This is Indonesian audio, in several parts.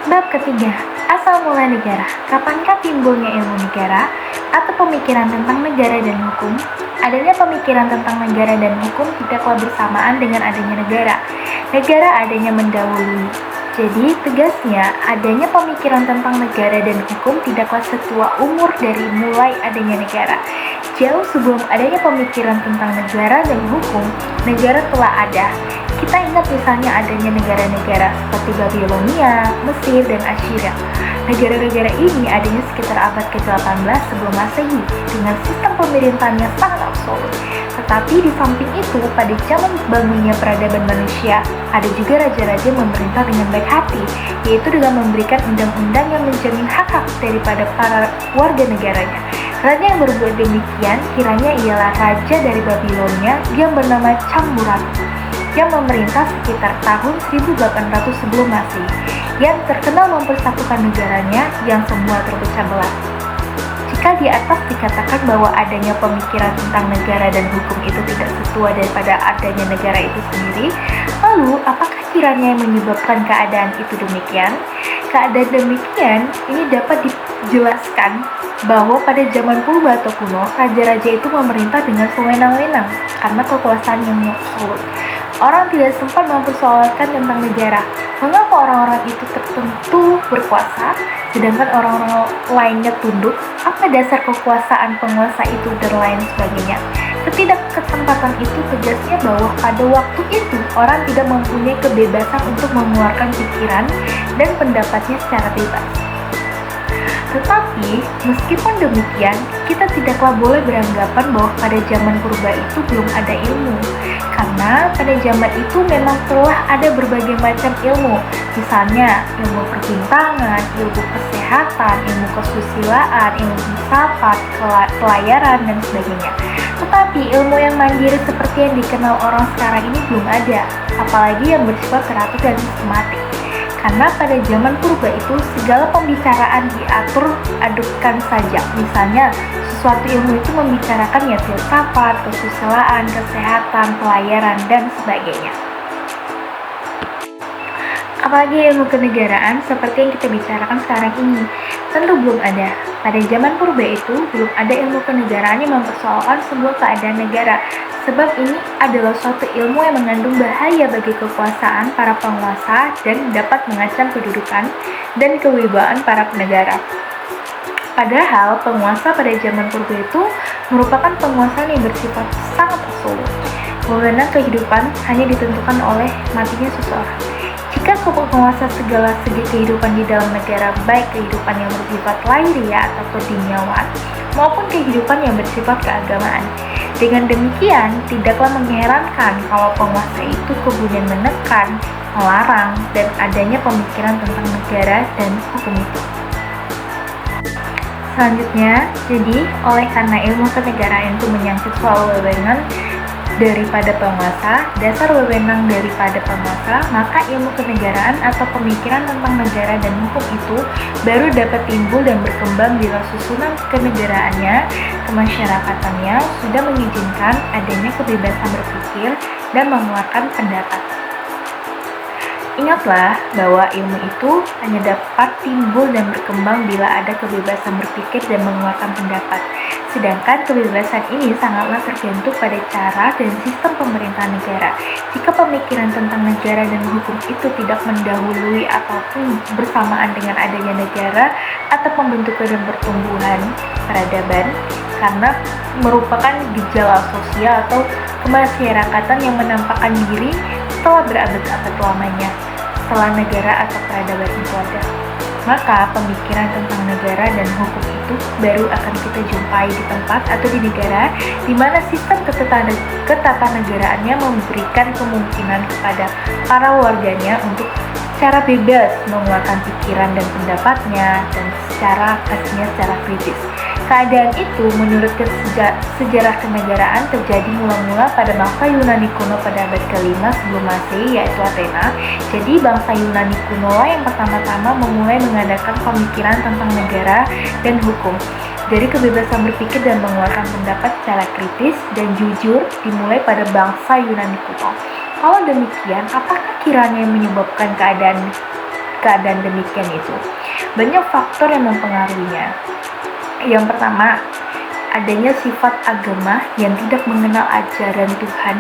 Bab ketiga, asal mula negara. Kapankah timbulnya ilmu negara atau pemikiran tentang negara dan hukum? Adanya pemikiran tentang negara dan hukum tidaklah bersamaan dengan adanya negara. Negara adanya mendahului. Jadi, tegasnya, adanya pemikiran tentang negara dan hukum tidaklah setua umur dari mulai adanya negara. Jauh sebelum adanya pemikiran tentang negara dan hukum, negara telah ada. Kita ingat misalnya adanya negara-negara seperti Babilonia, Mesir, dan Assyria. Negara-negara ini adanya sekitar abad ke-18 sebelum Masehi dengan sistem pemerintahan yang sangat absolut. Tetapi di samping itu, pada zaman bangunnya peradaban manusia, ada juga raja-raja yang memerintah dengan baik hati, yaitu dengan memberikan undang-undang yang menjamin hak-hak daripada para warga negaranya. Raja yang berbuat demikian kiranya ialah raja dari Babilonia yang bernama Camuratu, yang memerintah sekitar tahun 1800 sebelum Masehi, yang terkenal mempersatukan negaranya yang semua terpecah belah. Jika di atas dikatakan bahwa adanya pemikiran tentang negara dan hukum itu tidak sesuai daripada adanya negara itu sendiri, lalu apakah kiranya yang menyebabkan keadaan itu demikian? Keadaan demikian ini dapat dijelaskan bahwa pada zaman purba atau kuno, raja-raja itu memerintah dengan sewenang-wenang karena kekuasaan yang absolut. Orang tidak sempat mempersoalkan tentang negara. Mengapa orang-orang itu tertentu berkuasa, sedangkan orang-orang lainnya tunduk? Apa dasar kekuasaan penguasa itu dan lain sebagainya? Ketidakkesempatan itu tegasnya bahwa pada waktu itu orang tidak mempunyai kebebasan untuk mengeluarkan pikiran dan pendapatnya secara bebas. Tetapi, meskipun demikian, kita tidaklah boleh beranggapan bahwa pada zaman purba itu belum ada ilmu. Karena pada zaman itu memang telah ada berbagai macam ilmu. Misalnya, ilmu perbintangan, ilmu kesehatan, ilmu kesusilaan, ilmu filsafat, pelayaran, dan sebagainya. Tetapi, ilmu yang mandiri seperti yang dikenal orang sekarang ini belum ada, apalagi yang bersifat teratur dan sistematik. Karena pada zaman purba itu segala pembicaraan diatur-adukkan saja. Misalnya, sesuatu ilmu itu membicarakan ya filsafat, kesusilaan, kesehatan, pelayaran, dan sebagainya. Apalagi ilmu kenegaraan seperti yang kita bicarakan sekarang ini, tentu belum ada. Pada zaman purba itu belum ada ilmu kenegaraan yang mempersoalkan sebuah keadaan negara. Sebab ini adalah suatu ilmu yang mengandung bahaya bagi kekuasaan para penguasa dan dapat mengancam kedudukan dan kewibawaan para penegara. Padahal penguasa pada zaman purba itu merupakan penguasa yang bersifat sangat absolut. Wewenang kehidupan hanya ditentukan oleh matinya seseorang. Jika penguasa segala segi kehidupan di dalam negara, baik kehidupan yang bersifat lahiriah atau keduniawan, maupun kehidupan yang bersifat keagamaan. Dengan demikian, tidaklah mengherankan kalau penguasa itu kemudian menekan, melarang, dan adanya pemikiran tentang negara dan hukum itu. Selanjutnya, jadi oleh karena ilmu kenegaraan itu menyangkut soal wewenang daripada penguasa, dasar wewenang daripada penguasa, maka ilmu kenegaraan atau pemikiran tentang negara dan hukum itu baru dapat timbul dan berkembang bila susunan kenegaraannya, kemasyarakatannya sudah mengizinkan adanya kebebasan berpikir dan mengeluarkan pendapat. Ingatlah bahwa ilmu itu hanya dapat timbul dan berkembang bila ada kebebasan berpikir dan mengeluarkan pendapat. Sedangkan kebebasan ini sangatlah tergantung pada cara dan sistem pemerintahan negara. Jika pemikiran tentang negara dan hukum itu tidak mendahului ataupun bersamaan dengan adanya negara atau pembentukan dan pertumbuhan peradaban, karena merupakan gejala sosial atau kemasyarakatan yang menampakkan diri setelah berabad-abad lamanya, setelah negara atau peradaban itu ada. Maka pemikiran tentang negara dan hukum itu baru akan kita jumpai di tempat atau di negara di mana sistem ketatanegaraannya memberikan kemungkinan kepada para warganya untuk secara bebas mengeluarkan pikiran dan pendapatnya dan secara kritis. Keadaan itu menurut sejarah kenegaraan terjadi mula-mula pada bangsa Yunani kuno pada abad ke-5 sebelum Masehi, yaitu Athena. Jadi bangsa Yunani kuno lah yang pertama-tama memulai mengadakan pemikiran tentang negara dan hukum. Dari kebebasan berpikir dan mengeluarkan pendapat secara kritis dan jujur dimulai pada bangsa Yunani kuno. Kalau demikian, apakah kiranya yang menyebabkan keadaan demikian itu? Banyak faktor yang mempengaruhinya. Yang pertama, adanya sifat agama yang tidak mengenal ajaran Tuhan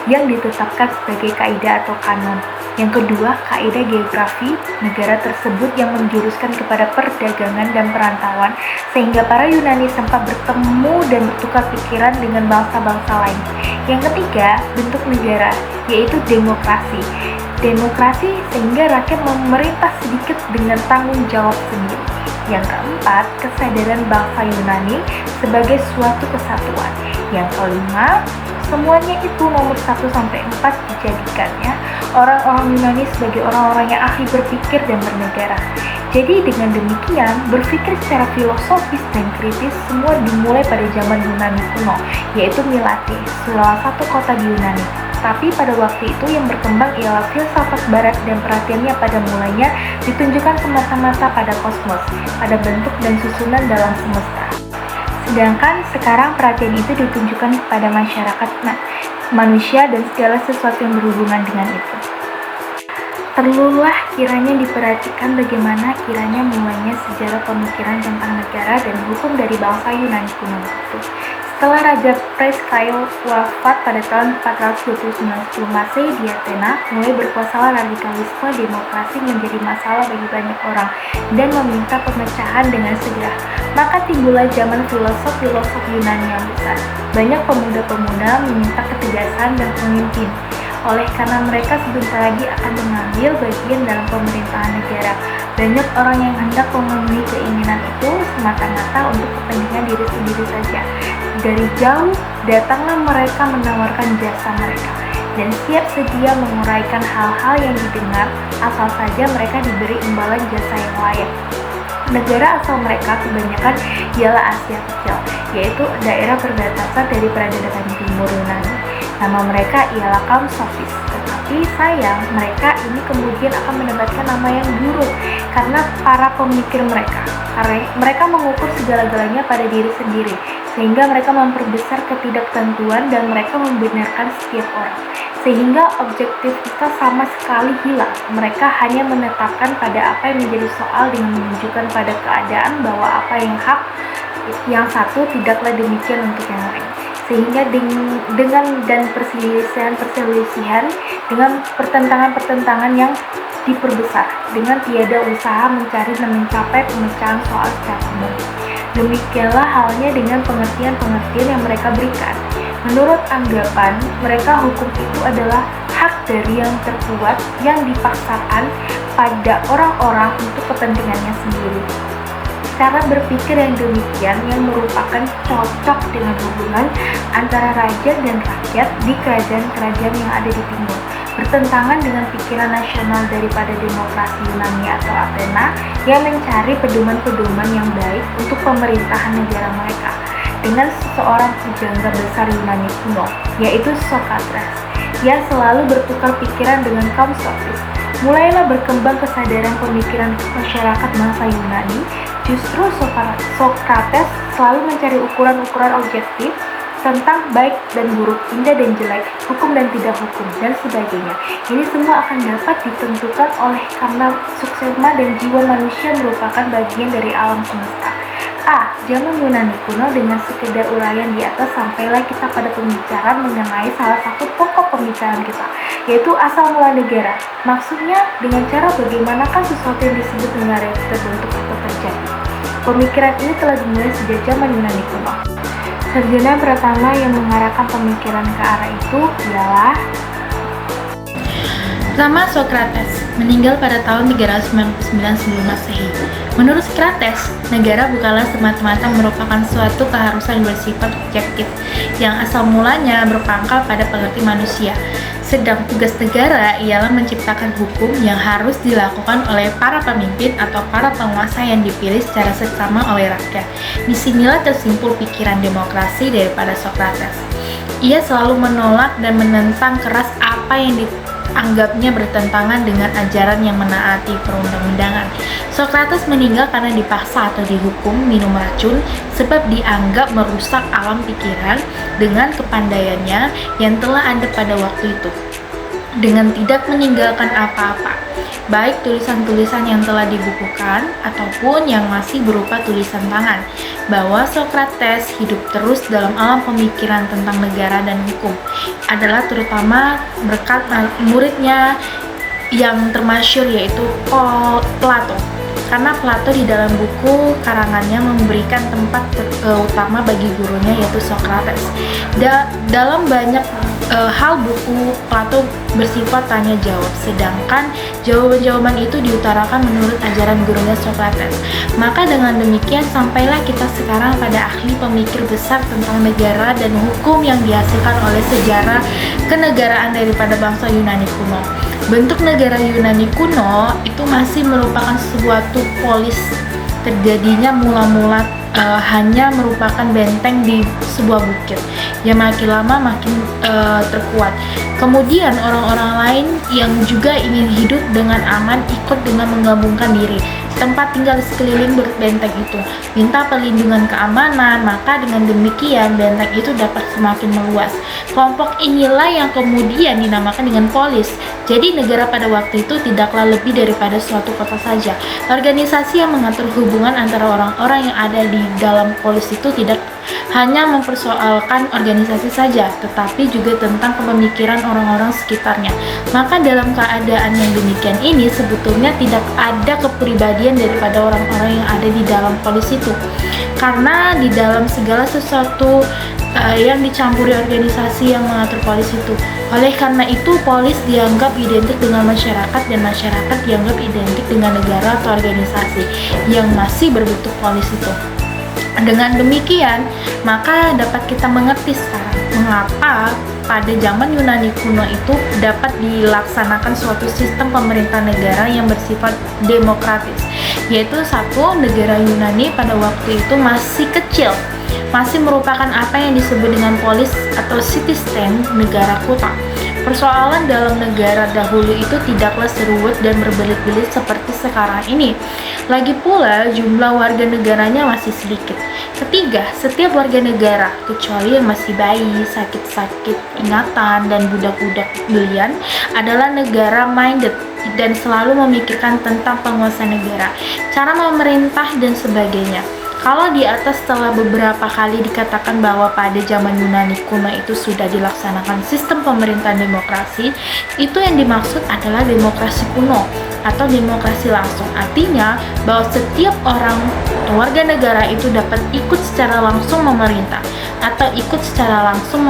yang ditetapkan sebagai kaidah atau kanon. Yang kedua, kaidah geografi negara tersebut yang menjuruskan kepada perdagangan dan perantauan sehingga para Yunani sempat bertemu dan bertukar pikiran dengan bangsa-bangsa lain. Yang ketiga, bentuk negara, yaitu demokrasi. Demokrasi sehingga rakyat memerintah sedikit dengan tanggung jawab sendiri. Yang keempat, kesadaran bangsa Yunani sebagai suatu kesatuan. Yang kelima, semuanya itu nomor 1-4 dijadikannya orang-orang Yunani sebagai orang-orang yang ahli berpikir dan bernegara. Jadi dengan demikian, berpikir secara filosofis dan kritis semua dimulai pada zaman Yunani kuno, yaitu Milate, salah satu kota di Yunani. Tapi pada waktu itu yang berkembang ialah filsafat barat dan perhatiannya pada mulanya ditunjukkan semata-mata pada kosmos, pada bentuk dan susunan dalam semesta. Sedangkan sekarang perhatian itu ditunjukkan kepada masyarakat manusia dan segala sesuatu yang berhubungan dengan itu. Perlulah kiranya diperhatikan bagaimana kiranya mulainya sejarah pemikiran tentang negara dan hukum dari bangsa Yunani kuno itu. Setelah Raja Praxiteles wafat pada tahun 429 sebelum Masehi di Athena, mulai berkuasalah radikalisme demokrasi menjadi masalah bagi banyak orang dan meminta pemecahan dengan segera. Maka timbullah zaman filosof-filosof Yunani yang besar. Banyak pemuda-pemuda meminta ketegasan dan pemimpin. Oleh karena mereka sebentar lagi akan mengambil bagian dalam pemerintahan negara. Banyak orang yang hendak memenuhi keinginan itu semata-mata untuk kepentingan diri sendiri saja. Dari jauh datanglah mereka menawarkan jasa mereka dan siap sedia menguraikan hal-hal yang didengar asal saja mereka diberi imbalan jasa yang layak. Negara asal mereka kebanyakan ialah Asia Kecil, yaitu daerah perbatasan dari peradaban timur Yunani. Nama mereka ialah kaum Sofis. Tetapi sayang, mereka ini kemudian akan mendapatkan nama yang buruk karena para pemikir mereka. Karena mereka mengukur segala-galanya pada diri sendiri, sehingga mereka memperbesar ketidaktentuan dan mereka membenarkan setiap orang. Sehingga objektivitas sama sekali hilang. Mereka hanya menetapkan pada apa yang menjadi soal dengan menunjukkan pada keadaan bahwa apa yang hak yang satu tidaklah demikian untuk yang lain. Sehingga dengan dan perselisihan dengan pertentangan-pertentangan yang diperbesar dengan tiada usaha mencari dan mencapai pemecahan soal secara umum. Demikianlah halnya dengan pengertian-pengertian yang mereka berikan. Menurut anggapan mereka, hukum itu adalah hak dari yang terkuat yang dipaksakan pada orang-orang untuk kepentingannya sendiri. Cara berpikir yang demikian yang merupakan cocok dengan hubungan antara raja dan rakyat di kerajaan-kerajaan yang ada di timur, bertentangan dengan pikiran nasional daripada demokrasi Yunani atau Athena yang mencari pedoman-pedoman yang baik untuk pemerintahan negara mereka. Dengan seseorang pujangga besar Yunani kuno, yaitu Sokrates, yang selalu bertukar pikiran dengan kaum Sofis. Mulailah berkembang kesadaran pemikiran masyarakat bangsa Yunani. Justru Sokrates selalu mencari ukuran-ukuran objektif tentang baik dan buruk, indah dan jelek, hukum dan tidak hukum, dan sebagainya. Ini semua akan dapat ditentukan oleh karena suksesma dan jiwa manusia merupakan bagian dari alam semesta. Zaman Yunani kuno. Dengan sekedar uraian di atas, sampailah kita pada pembicaraan mengenai salah satu pokok pembicaraan kita, yaitu asal mula negara. Maksudnya, dengan cara bagaimanakah sesuatu yang disebut negara itu terbentuk atau terjadi. Pemikiran ini telah dimulai sejak zaman Yunani kuno. Sarjana pertama yang mengarahkan pemikiran ke arah itu ialah pertama, Sokrates, meninggal pada tahun 399 sebelum Masehi. Menurut Sokrates, negara bukanlah semata-mata merupakan suatu keharusan bersifat objektif yang asal mulanya berpangkal pada pengerti manusia. Sedang tugas negara ialah menciptakan hukum yang harus dilakukan oleh para pemimpin atau para penguasa yang dipilih secara seksama oleh rakyat. Disinilah tersimpul pikiran demokrasi daripada Sokrates. Ia selalu menolak dan menentang keras apa yang dianggapnya bertentangan dengan ajaran yang menaati perundang-undangan. Sokrates meninggal karena dipaksa atau dihukum minum racun sebab dianggap merusak alam pikiran dengan kepandaiannya yang telah ada pada waktu itu. dengan tidak meninggalkan apa-apa, baik tulisan-tulisan yang telah dibukukan ataupun yang masih berupa tulisan tangan, bahwa Socrates hidup terus dalam alam pemikiran tentang negara dan hukum, adalah terutama berkat muridnya yang termasyhur yaitu Plato. Karena Plato di dalam buku karangannya memberikan tempat utama bagi gurunya yaitu Socrates. Dalam banyak hal buku Plato bersifat tanya jawab, sedangkan jawaban-jawaban itu diutarakan menurut ajaran gurunya Socrates. Maka dengan demikian sampailah kita sekarang pada ahli pemikir besar tentang negara dan hukum yang dihasilkan oleh sejarah kenegaraan daripada bangsa Yunani kuno. Bentuk negara Yunani kuno itu masih merupakan suatu polis, terjadinya mula-mula hanya merupakan benteng di sebuah bukit yang makin lama makin terkuat. Kemudian orang-orang lain yang juga ingin hidup dengan aman ikut dengan menggabungkan diri. Tempat tinggal di sekeliling benteng itu minta perlindungan keamanan, maka dengan demikian benteng itu dapat semakin meluas. Kelompok inilah yang kemudian dinamakan dengan polis. Jadi negara pada waktu itu tidaklah lebih daripada suatu kota saja. Organisasi yang mengatur hubungan antara orang-orang yang ada di dalam polis itu tidak hanya mempersoalkan organisasi saja, tetapi juga tentang kepemikiran orang-orang sekitarnya. Maka dalam keadaan yang demikian ini sebetulnya tidak ada kepribadian daripada orang-orang yang ada di dalam polis itu, karena di dalam segala sesuatu yang dicampuri organisasi yang mengatur polis itu. Oleh karena itu polis dianggap identik dengan masyarakat dan masyarakat dianggap identik dengan negara atau organisasi yang masih berbentuk polis itu. Dengan demikian, maka dapat kita mengerti sekarang mengapa pada zaman Yunani kuno itu dapat dilaksanakan suatu sistem pemerintah negara yang bersifat demokratis, yaitu satu, negara Yunani pada waktu itu masih kecil, masih merupakan apa yang disebut dengan polis atau city state, negara kota. Persoalan dalam negara dahulu itu tidaklah seruit dan berbelit-belit seperti sekarang ini. Lagi pula, jumlah warga negaranya masih sedikit. Ketiga, setiap warga negara, kecuali yang masih bayi, sakit-sakit ingatan, dan budak-budak belian, adalah negara minded dan selalu memikirkan tentang penguasa negara, cara memerintah, dan sebagainya. Kalau di atas telah beberapa kali dikatakan bahwa pada zaman Yunani kuno itu sudah dilaksanakan sistem pemerintahan demokrasi, itu yang dimaksud adalah demokrasi kuno atau demokrasi langsung. Artinya bahwa setiap orang warga negara itu dapat ikut secara langsung memerintah atau ikut secara langsung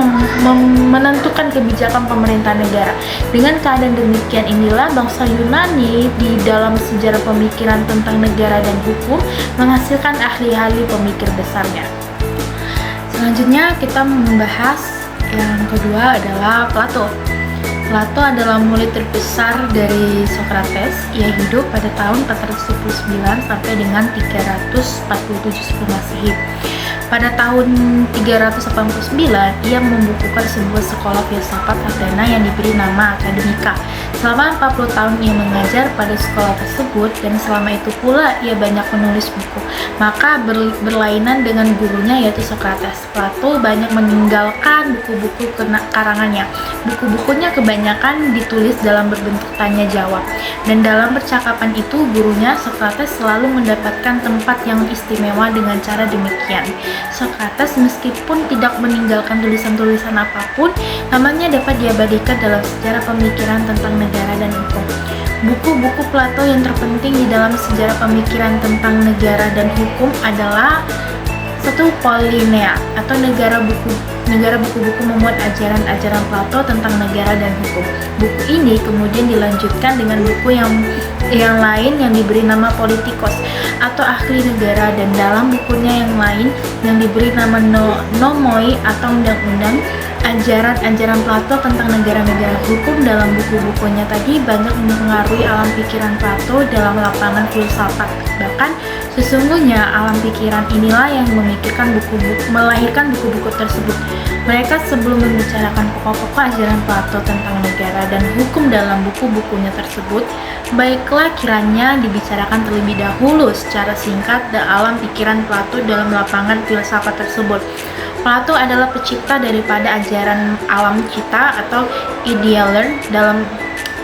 menentukan kebijakan pemerintah negara. Dengan keadaan demikian inilah bangsa Yunani di dalam sejarah pemikiran tentang negara dan hukum menghasilkan ahli-ahli pemikir besarnya. Selanjutnya kita membahas yang kedua adalah Plato. Plato adalah murid terbesar dari Socrates. Ia hidup pada tahun 419 sampai dengan 347 sebelum Masehi. Pada tahun 389, ia membukukan sebuah sekolah filsafat Athena yang diberi nama Akademika. Selama 40 tahun ia mengajar pada sekolah tersebut dan selama itu pula ia banyak menulis buku. Maka berlainan dengan gurunya yaitu Socrates, Plato banyak meninggalkan buku-buku karangannya. Buku-bukunya kebanyakan ditulis dalam berbentuk tanya jawab. Dan dalam percakapan itu gurunya Socrates selalu mendapatkan tempat yang istimewa dengan cara demikian. Socrates meskipun tidak meninggalkan tulisan-tulisan apapun, namanya dapat diabadikan dalam sejarah pemikiran tentang negara dan hukum. Buku-buku Plato yang terpenting di dalam sejarah pemikiran tentang negara dan hukum adalah satu, Pollinea atau negara buku-buku memuat ajaran-ajaran Plato tentang negara dan hukum. Buku ini kemudian dilanjutkan dengan buku yang lain yang diberi nama Politikos atau ahli negara, dan dalam bukunya yang lain yang diberi nama Nomoi atau undang-undang. Ajaran-ajaran Plato tentang negara-negara hukum dalam buku-bukunya tadi banyak mempengaruhi alam pikiran Plato dalam lapangan filsafat. Bahkan sesungguhnya alam pikiran inilah yang melahirkan buku-buku tersebut. Mereka sebelum membicarakan pokok-pokok ajaran Plato tentang negara dan hukum dalam buku-bukunya tersebut, baiklah kiranya dibicarakan terlebih dahulu secara singkat alam pikiran Plato dalam lapangan filsafat tersebut. Plato adalah pencipta daripada ajaran alam cita atau idealer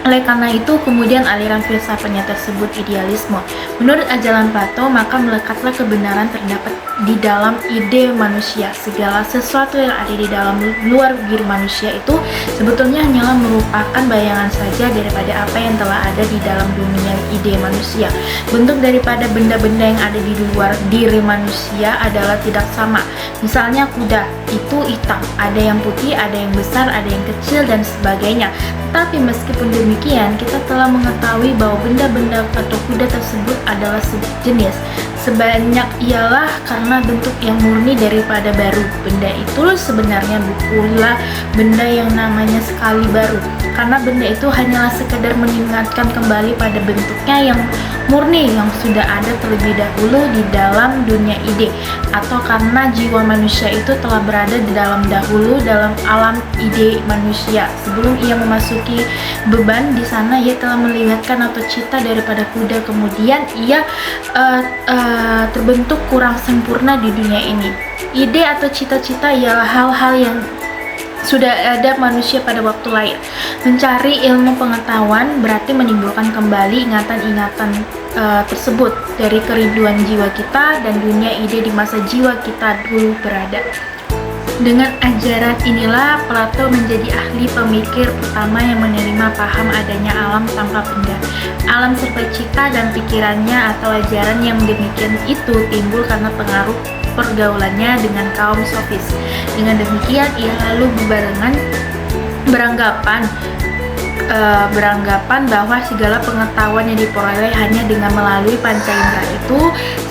oleh karena itu, kemudian aliran filsafatnya tersebut idealisme. Menurut ajaran Plato, maka melekatlah kebenaran terdapat di dalam ide manusia. Segala sesuatu yang ada di dalam luar diri manusia itu sebetulnya hanyalah merupakan bayangan saja daripada apa yang telah ada di dalam dunia ide manusia. Bentuk daripada benda-benda yang ada di luar diri manusia adalah tidak sama. Misalnya kuda, itu hitam, ada yang putih, ada yang besar, ada yang kecil, dan sebagainya. Tetapi meskipun demikian, kita telah mengetahui bahwa benda-benda atau kuda tersebut adalah sejenis. Sebanyak ialah karena bentuk yang murni daripada baru. Benda itu sebenarnya bukanlah benda yang namanya sekali baru, karena benda itu hanyalah sekedar mengingatkan kembali pada bentuknya yang murni yang sudah ada terlebih dahulu di dalam dunia ide, atau karena jiwa manusia itu telah berada di dalam alam ide manusia. Sebelum ia memasuki beban di sana, ia telah melihatkan atau cita daripada kuda, kemudian ia terbentuk kurang sempurna di dunia ini. Ide atau cita-cita ialah hal-hal yang sudah ada manusia pada waktu lahir. Mencari ilmu pengetahuan berarti menimbulkan kembali ingatan-ingatan tersebut dari kerinduan jiwa kita dan dunia ide di masa jiwa kita dulu berada. Dengan ajaran inilah Plato menjadi ahli pemikir pertama yang menerima paham adanya alam tanpa benda. Alam serba cita dan pikirannya atau ajaran yang demikian itu timbul karena pengaruh pergaulannya dengan kaum sofis. Dengan demikian ia lalu beranggapan bahwa segala pengetahuan yang diperoleh hanya dengan melalui panca indera itu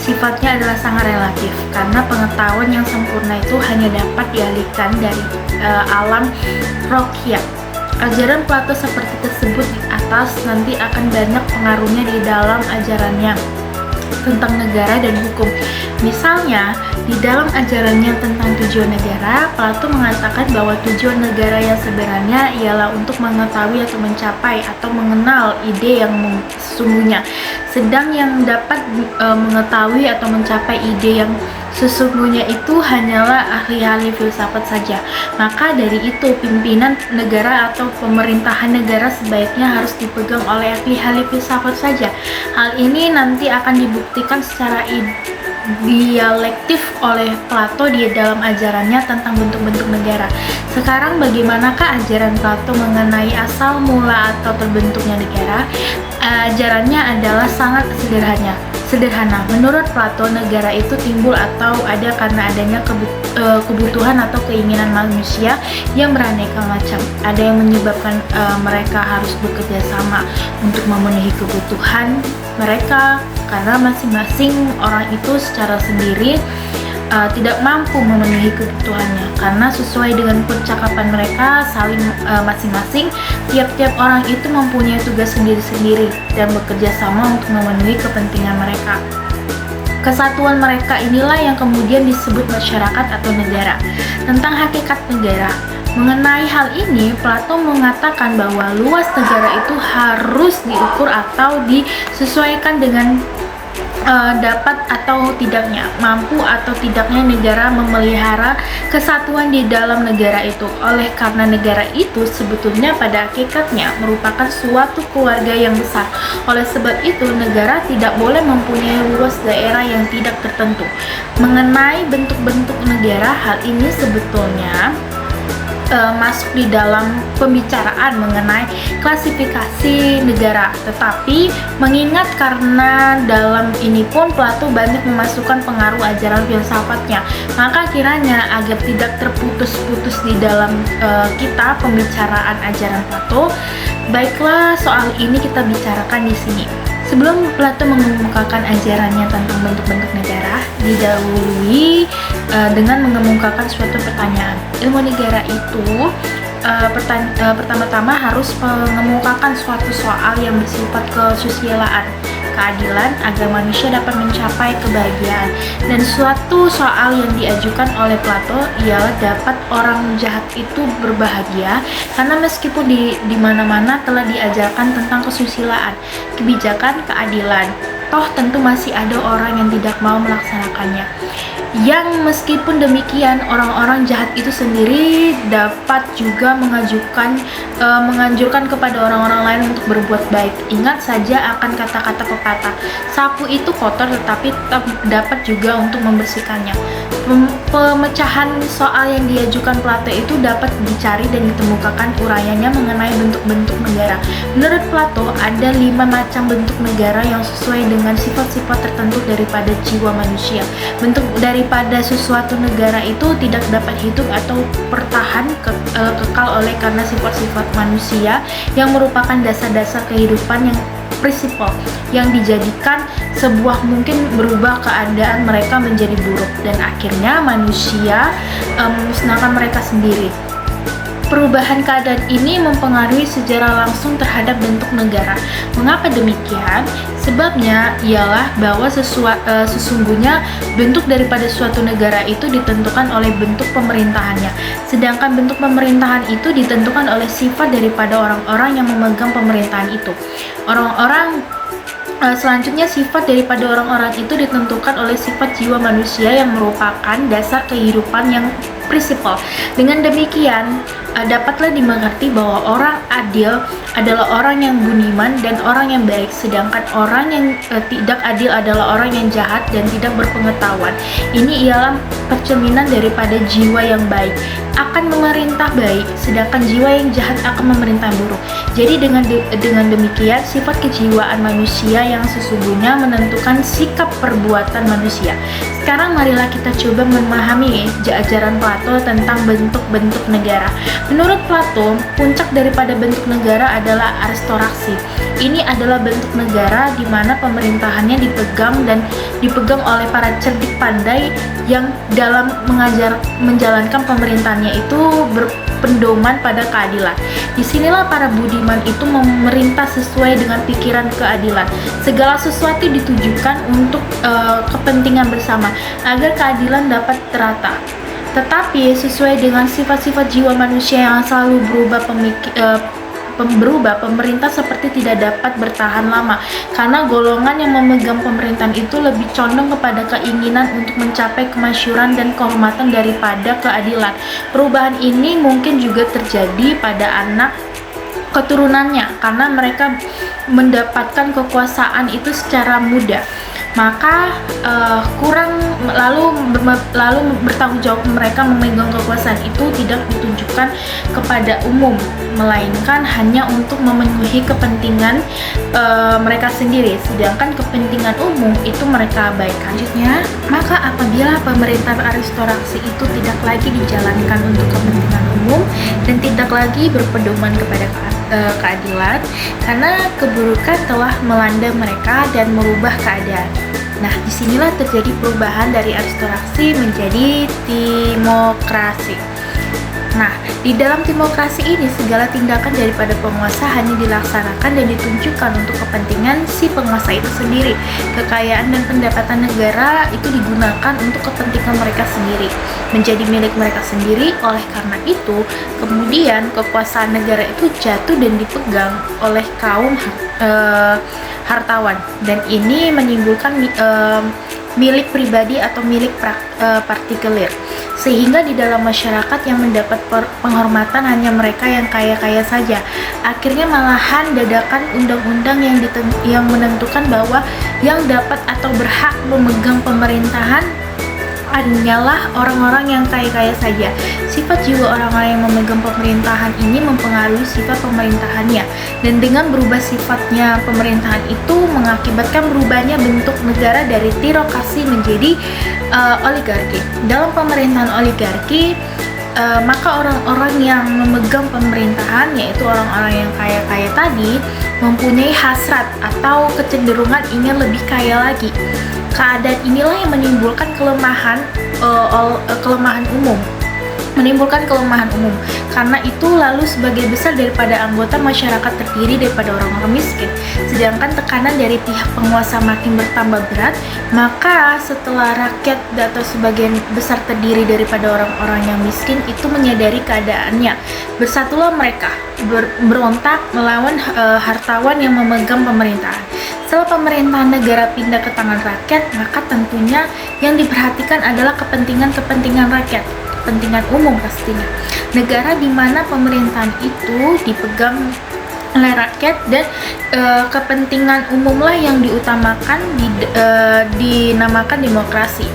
sifatnya adalah sangat relatif, karena pengetahuan yang sempurna itu hanya dapat dialihkan dari alam rohiyah. Ajaran Plato seperti tersebut di atas nanti akan banyak pengaruhnya di dalam ajarannya tentang negara dan hukum. Misalnya, di dalam ajarannya tentang tujuan negara, Plato mengatakan bahwa tujuan negara yang sebenarnya ialah untuk mengetahui atau mencapai atau mengenal ide yang sesungguhnya. Sedang yang dapat mengetahui atau mencapai ide yang sesungguhnya itu hanyalah ahli-ahli filsafat saja. Maka dari itu, pimpinan negara atau pemerintahan negara sebaiknya harus dipegang oleh ahli-ahli filsafat saja. Hal ini nanti akan dibuktikan secara dialektif oleh Plato di dalam ajarannya tentang bentuk-bentuk negara. Sekarang bagaimanakah ajaran Plato mengenai asal mula atau terbentuknya negara? Ajarannya adalah sangat sederhana. Menurut Plato, negara itu timbul atau ada karena adanya kebutuhan atau keinginan manusia yang beraneka macam. Ada yang menyebabkan mereka harus bekerja sama untuk memenuhi kebutuhan mereka, karena masing-masing orang itu secara sendiri tidak mampu memenuhi kebutuhannya, karena sesuai dengan percakapan mereka saling masing-masing, tiap-tiap orang itu mempunyai tugas sendiri-sendiri dan bekerja sama untuk memenuhi kepentingan mereka. Kesatuan mereka inilah yang kemudian disebut masyarakat atau negara. Tentang hakikat negara, mengenai hal ini, Plato mengatakan bahwa luas negara itu harus diukur atau disesuaikan dengan dapat atau tidaknya, mampu atau tidaknya negara memelihara kesatuan di dalam negara itu. Oleh karena negara itu sebetulnya pada hakikatnya merupakan suatu keluarga yang besar. Oleh sebab itu, negara tidak boleh mempunyai luas daerah yang tidak tertentu. Mengenai bentuk-bentuk negara, hal ini sebetulnya masuk di dalam pembicaraan mengenai klasifikasi negara, tetapi mengingat karena dalam ini pun Plato banyak memasukkan pengaruh ajaran filsafatnya, maka kiranya agar tidak terputus-putus di dalam kita pembicaraan ajaran Plato, baiklah soal ini kita bicarakan di sini. Sebelum Plato mengemukakan ajarannya tentang bentuk-bentuk negara, didahului dengan mengemukakan suatu pertanyaan. Ilmu negara itu pertama-tama harus mengemukakan suatu soal yang bersifat kesusilaan, keadilan, agar manusia dapat mencapai kebahagiaan. Dan suatu soal yang diajukan oleh Plato ialah dapat orang jahat itu berbahagia, karena meskipun di mana-mana telah diajarkan tentang kesusilaan, kebijakan, keadilan, toh tentu masih ada orang yang tidak mau melaksanakannya. yang meskipun demikian orang-orang jahat itu sendiri dapat juga menganjurkan kepada orang-orang lain untuk berbuat baik. Ingat saja akan kata-kata pepatah, sapu itu kotor tetapi dapat juga untuk membersihkannya. Pemecahan soal yang diajukan Plato itu dapat dicari dan ditemukan uraiannya mengenai bentuk-bentuk negara. Menurut Plato, ada 5 macam bentuk negara yang sesuai dengan sifat-sifat tertentu daripada jiwa manusia. Bentuk daripada sesuatu negara itu tidak dapat hidup atau kekal oleh karena sifat-sifat manusia yang merupakan dasar-dasar kehidupan yang prinsipal yang dijadikan sebuah mungkin berubah keadaan mereka menjadi buruk dan akhirnya manusia memusnahkan mereka sendiri. Perubahan keadaan ini mempengaruhi secara langsung terhadap bentuk negara. Mengapa demikian? Sebabnya ialah bahwa sesungguhnya bentuk daripada suatu negara itu ditentukan oleh bentuk pemerintahannya. Sedangkan bentuk pemerintahan itu ditentukan oleh sifat daripada orang-orang yang memegang pemerintahan itu. Selanjutnya sifat daripada orang-orang itu ditentukan oleh sifat jiwa manusia yang merupakan dasar kehidupan yang prinsipal. Dengan demikian, dapatlah dimengerti bahwa orang adil adalah orang yang budiman dan orang yang baik, sedangkan orang yang tidak adil adalah orang yang jahat dan tidak berpengetahuan. Ini ialah percerminan daripada jiwa yang baik akan memerintah baik, sedangkan jiwa yang jahat akan memerintah buruk. Jadi dengan demikian sifat kejiwaan manusia yang sesungguhnya menentukan sikap perbuatan manusia. Sekarang marilah kita coba memahami ajaran Plato tentang bentuk-bentuk negara. Menurut Plato, puncak daripada bentuk negara adalah aristokrasi. Ini adalah bentuk negara di mana pemerintahannya dipegang oleh para cerdik pandai yang dalam menjalankan pemerintahannya itu berpendoman pada keadilan. Disinilah para budiman itu memerintah sesuai dengan pikiran keadilan. Segala sesuatu ditujukan untuk kepentingan bersama agar keadilan dapat terata. Tetapi sesuai dengan sifat-sifat jiwa manusia yang selalu berubah, pemerintah seperti tidak dapat bertahan lama karena golongan yang memegang pemerintahan itu lebih condong kepada keinginan untuk mencapai kemasyhuran dan kehormatan daripada keadilan. Perubahan ini mungkin juga terjadi pada anak keturunannya karena mereka mendapatkan kekuasaan itu secara mudah. Maka lalu bertanggung jawab mereka memegang kekuasaan itu tidak ditujukan kepada umum, melainkan hanya untuk memenuhi kepentingan mereka sendiri, sedangkan kepentingan umum itu mereka abaikan. Selanjutnya, maka apabila pemerintahan aristokrasi itu tidak lagi dijalankan untuk kepentingan umum dan tidak lagi berpedoman kepada keadilan, karena keburukan telah melanda mereka dan merubah keadaan. Nah, disinilah terjadi perubahan dari aristokrasi menjadi timokrasi. Nah, di dalam timokrasi ini segala tindakan daripada penguasa hanya dilaksanakan dan ditunjukkan untuk kepentingan si penguasa itu sendiri. Kekayaan dan pendapatan negara itu digunakan untuk kepentingan mereka sendiri, menjadi milik mereka sendiri. Oleh karena itu, kemudian kekuasaan negara itu jatuh dan dipegang oleh kaum hartawan, dan ini menimbulkan milik pribadi atau milik partikular, sehingga di dalam masyarakat yang mendapat penghormatan hanya mereka yang kaya-kaya saja. Akhirnya malahan dadakan undang-undang yang menentukan bahwa yang dapat atau berhak memegang pemerintahan hanyalah orang-orang yang kaya-kaya saja. Sifat jiwa orang-orang yang memegang pemerintahan ini mempengaruhi sifat pemerintahannya, dan dengan berubah sifatnya pemerintahan itu mengakibatkan berubahnya bentuk negara dari teokrasi menjadi oligarki. Dalam pemerintahan oligarki, maka orang-orang yang memegang pemerintahan, yaitu orang-orang yang kaya-kaya tadi, mempunyai hasrat atau kecenderungan ingin lebih kaya lagi. Keadaan inilah yang menimbulkan kelemahan umum. menimbulkan kelemahan umum. Karena itu lalu sebagian besar daripada anggota masyarakat terdiri daripada orang-orang miskin. Sedangkan tekanan dari pihak penguasa makin bertambah berat, maka setelah rakyat atau sebagian besar terdiri daripada orang-orang yang miskin itu menyadari keadaannya, bersatulah mereka berontak melawan hartawan yang memegang pemerintahan. Setelah pemerintahan negara pindah ke tangan rakyat, maka tentunya yang diperhatikan adalah kepentingan rakyat, kepentingan umum pastinya. Negara di mana pemerintahan itu dipegang oleh rakyat dan kepentingan umumlah yang diutamakan, dinamakan demokrasi.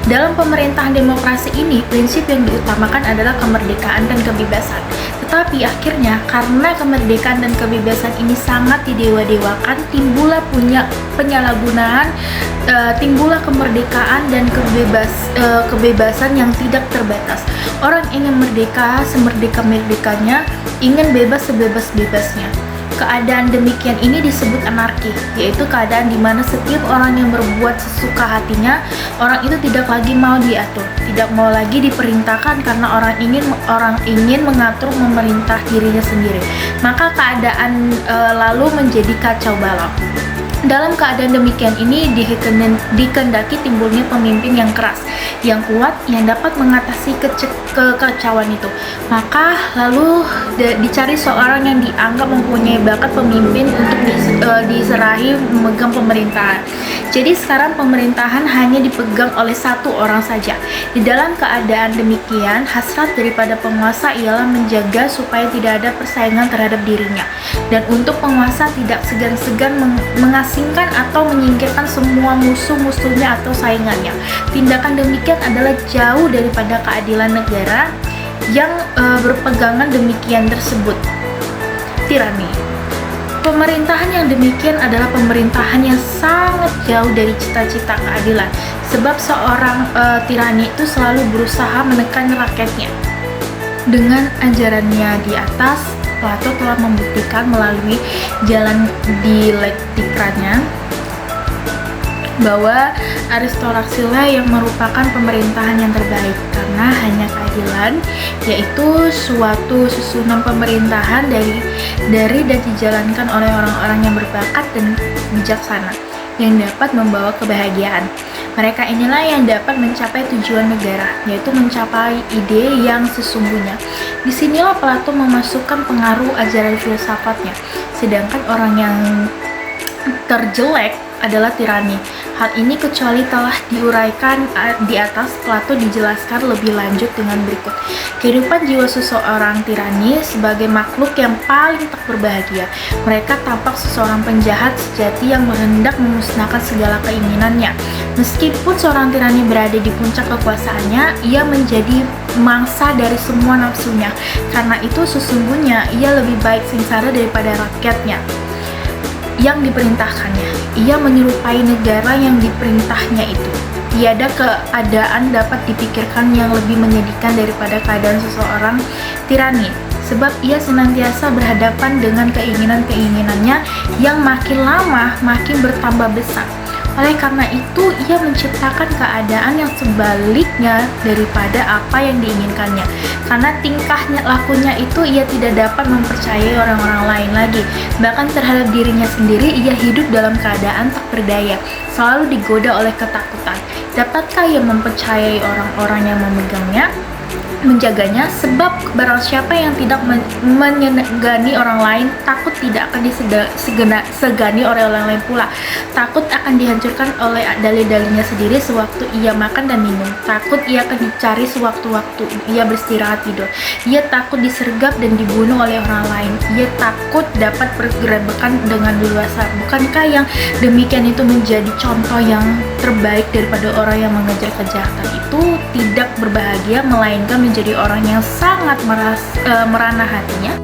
Dalam pemerintahan demokrasi ini, prinsip yang diutamakan adalah kemerdekaan dan kebebasan. Tetapi akhirnya karena kemerdekaan dan kebebasan ini sangat didewa-dewakan, timbullah penyalahgunaan, timbullah kemerdekaan dan kebebasan yang tidak terbatas. Orang ingin merdeka semerdeka-merdekanya, ingin bebas sebebas-bebasnya. Keadaan demikian ini disebut anarki, yaitu keadaan di mana setiap orang yang berbuat sesuka hatinya, orang itu tidak lagi mau diatur, tidak mau lagi diperintahkan karena orang ingin mengatur memerintah dirinya sendiri. Maka keadaan lalu menjadi kacau balau. Dalam keadaan demikian ini dikehendaki timbulnya pemimpin yang keras, yang kuat, yang dapat mengatasi kekacauan itu. Maka lalu dicari seorang yang dianggap mempunyai bakat pemimpin untuk diserahi memegang pemerintahan. Jadi sekarang pemerintahan hanya dipegang oleh satu orang saja. Di dalam keadaan demikian, hasrat daripada penguasa ialah menjaga supaya tidak ada persaingan terhadap dirinya. Dan untuk penguasa tidak segan-segan mengasingkan atau menyingkirkan semua musuh-musuhnya atau saingannya. Tindakan demikian adalah jauh daripada keadilan negara yang berpegangan demikian tersebut. Tirani. Pemerintahan yang demikian adalah pemerintahan yang sangat jauh dari cita-cita keadilan, sebab seorang tirani itu selalu berusaha menekan rakyatnya. Dengan ajarannya di atas, Plato telah membuktikan melalui jalan dialektikanya bahwa aristokrasilah yang merupakan pemerintahan yang terbaik, karena hanya keadilan, yaitu suatu susunan pemerintahan dari dan dijalankan oleh orang-orang yang berbakat dan bijaksana, yang dapat membawa kebahagiaan. Mereka inilah yang dapat mencapai tujuan negara, yaitu mencapai ide yang sesungguhnya. Disinilah Plato memasukkan pengaruh ajaran filsafatnya, sedangkan orang yang terjelek adalah tirani. Hal ini kecuali telah diuraikan di atas, Plato dijelaskan lebih lanjut dengan berikut. Kehidupan jiwa seseorang tirani sebagai makhluk yang paling tak berbahagia. Mereka tampak seseorang penjahat sejati yang hendak memusnahkan segala keinginannya. Meskipun seorang tirani berada di puncak kekuasaannya, ia menjadi mangsa dari semua nafsunya. Karena itu sesungguhnya ia lebih baik sengsara daripada rakyatnya yang diperintahkannya. Ia menyerupai negara yang diperintahnya itu. Tiada keadaan dapat dipikirkan yang lebih menyedihkan daripada keadaan seseorang tirani, sebab ia senantiasa berhadapan dengan keinginan-keinginannya yang makin lama makin bertambah besar. Oleh karena itu, ia menciptakan keadaan yang sebaliknya daripada apa yang diinginkannya. Karena tingkahnya, lakunya itu ia tidak dapat mempercayai orang-orang lain lagi. Bahkan terhadap dirinya sendiri, ia hidup dalam keadaan tak berdaya, selalu digoda oleh ketakutan. Dapatkah ia mempercayai orang-orang yang menjaganya? Sebab barang siapa yang tidak menyegani orang lain, takut tidak akan disegani oleh orang lain pula. Takut akan dihancurkan oleh dalih-dalihnya sendiri sewaktu ia makan dan minum. Takut ia akan dicari sewaktu-waktu ia beristirahat tidur. Ia takut disergap dan dibunuh oleh orang lain. Ia takut dapat bergerebekan dengan leluasa. Bukankah yang demikian itu menjadi contoh yang terbaik daripada orang yang mengejar kejahatan itu tidak berbahagia, melainkan menjadi orang yang sangat merana hatinya?